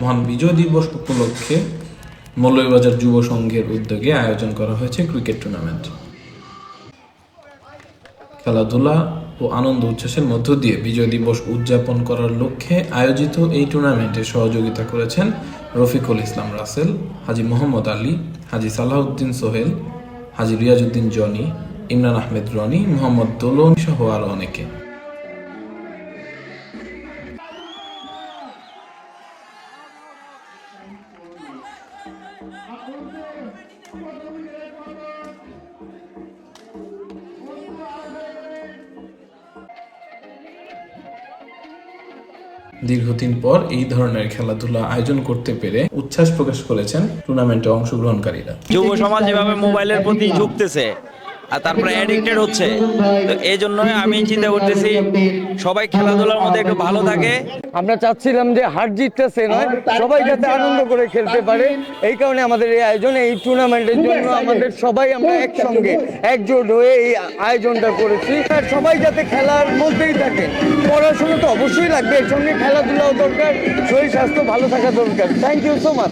মহান বিজয় দিবস উপলক্ষে মৌলভীবাজার যুব সংঘের উদ্যোগে আয়োজন করা হয়েছে ক্রিকেট টুর্নামেন্ট। খেলাধুলা ও আনন্দ উচ্ছ্বাসের মধ্য দিয়ে বিজয় দিবস উদযাপন করার লক্ষ্যে আয়োজিত এই টুর্নামেন্টে সহযোগিতা করেছেন রফিকুল ইসলাম রাসেল, হাজী মোহাম্মদ আলী, হাজী সালাহউদ্দিন সোহেল, হাজী রিয়াজউদ্দিন জনি, ইমরান আহমেদ রনি, মোহাম্মদ দোলন সহ আরও অনেকে। দীর্ঘদিন পর এই ধরনের খেলাধুলা আয়োজন করতে পেরে উচ্ছ্বাস প্রকাশ করেছেন টুর্নামেন্টে অংশগ্রহণকারীরা। যুব সমাজ যেভাবে মোবাইলের প্রতি ঝুঁকতেছে আর তারপরে অ্যাডিক্টেড হচ্ছে, তো এই জন্যই আমি চিন্তা করতেছি সবাই খেলাধুলার মধ্যে একটু ভালো থাকে। আমরা চাচ্ছিলাম যে হার জিতটা সে নয়, সবাই যাতে আনন্দ করে খেলতে পারে, এই কারণে আমাদের এই আয়োজন। এই টুর্নামেন্টের জন্য আমাদের সবাই আমরা একসঙ্গে একজোট হয়ে এই আয়োজনটা করেছি। আর সবাই যাতে খেলার মধ্যেই থাকে। পড়াশোনা তো অবশ্যই লাগবে, এর সঙ্গে খেলাধুলাও দরকার, শরীর স্বাস্থ্য ভালো থাকা দরকার। Thank you so much.